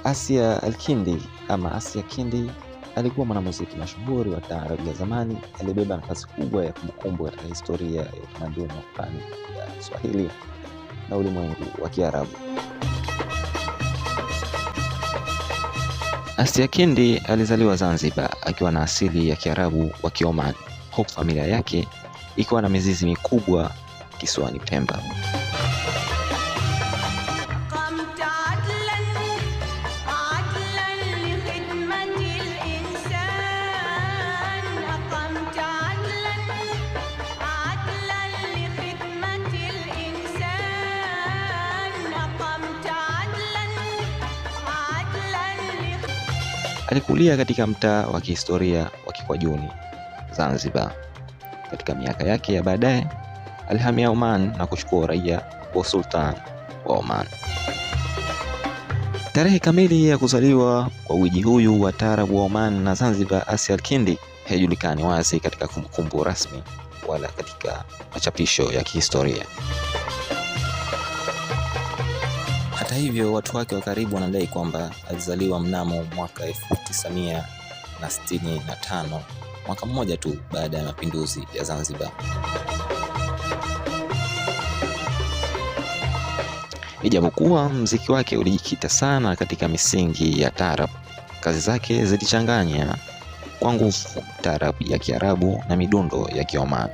Asia Al-Kindi ama Asia Kindi alikuwa mwanamuziki mashuhuri wa taarabu ya zamani aliyebeba nafasi kubwa ya kumbukumbu katika historia ya utamaduni wa pwani ya Swahili na ulimwengu wa Kiarabu. Asia Kindi alizaliwa Zanzibar akiwa na asili ya Kiarabu wa Kioman, huku familia yake ikiwa na mizizi mikubwa kisiwani Pemba. Alikulia katika mtaa wa kihistoria wa Kikwajuni, Zanzibar. Katika miaka yake ya baadaye, alihamia Oman na kuchukua uraia wa Sultan wa Oman. Tarehe kamili ya kuzaliwa kwa wiji huyu wa taarabu wa Oman na Zanzibar, Asia Al-Kindi, haijulikani wazi katika kumbukumbu rasmi wala katika machapisho ya kihistoria. Hata hivyo, watu wake wa karibu wanadai kwamba alizaliwa mnamo mwaka 1965, mwaka mmoja tu baada ya mapinduzi ya Zanzibar. Ijapokuwa muziki wake ulijikita sana katika misingi ya taarab, kazi zake zilichanganya kwa nguvu taarab ya Kiarabu na midundo ya Kioman.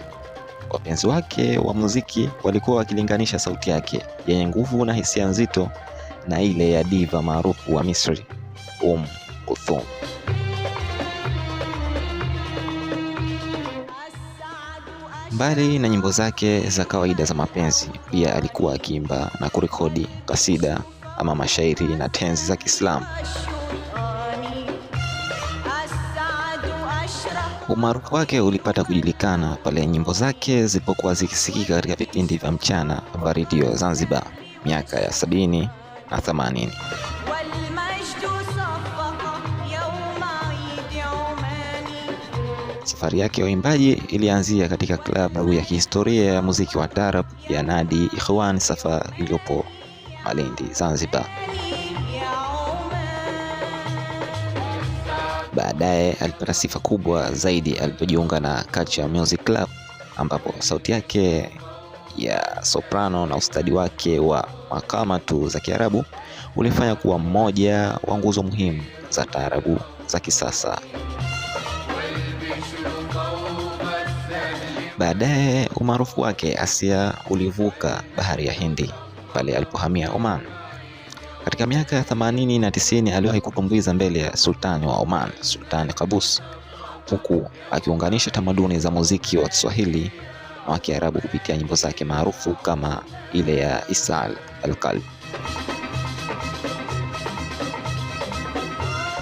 Wapenzi wake wa muziki walikuwa wakilinganisha sauti yake yenye nguvu na hisia nzito na ile ya diva maarufu wa Misri, Kulthum. Mbali na nyimbo zake za kawaida za mapenzi, pia alikuwa akiimba na kurekodi kasida ama mashairi na tenzi za Kiislamu. Umaarufu wake ulipata kujulikana pale nyimbo zake zilipokuwa zikisikika katika vipindi vya mchana vya redio Zanzibar miaka ya 70 na 80. Safari yake ya uimbaji ilianzia katika klabu ya kihistoria ya muziki wa taarab ya Nadi Ikhwan Safa iliyopo Malindi, Zanzibar. Baadaye alipata sifa kubwa zaidi alipojiunga na Culture Music Club, ambapo sauti yake ya soprano na ustadi wake wa makamatu za Kiarabu ulifanya kuwa mmoja wa nguzo muhimu za taarabu za kisasa. Baadaye umaarufu wake Asia ulivuka bahari ya Hindi pale alipohamia Oman. Katika miaka ya 80 na 90 aliwahi kutumbuiza mbele ya Sultani wa Oman, Sultani Qaboos, huku akiunganisha tamaduni za muziki wa Kiswahili na wa Kiarabu kupitia nyimbo zake maarufu kama ile ya Isal Al-Qalb.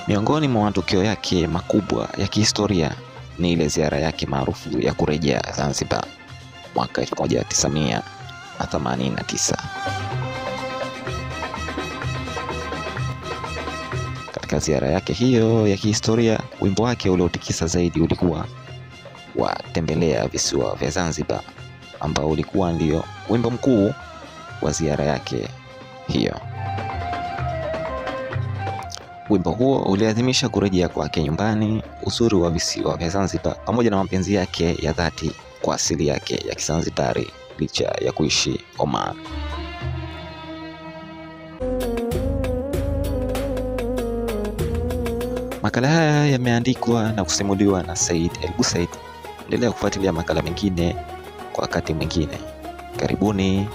Miongoni mwa matukio yake makubwa ya kihistoria ni ile ziara yake maarufu ya kurejea Zanzibar mwaka 1989. Katika ziara yake hiyo ya kihistoria, wimbo wake uliotikisa zaidi ulikuwa wa Tembelea Visiwa vya Zanzibar, ambao ulikuwa ndio wimbo mkuu wa ziara yake hiyo. Wimbo huo uliadhimisha kurejea kwake nyumbani, uzuri wa visiwa vya Zanzibar, pamoja na mapenzi yake ya dhati kwa asili yake ya Kizanzibari licha ya kuishi Oman. Makala haya yameandikwa na kusimuliwa na Said El Busaid. Endelea kufuatilia makala mengine kwa wakati mwingine. Karibuni.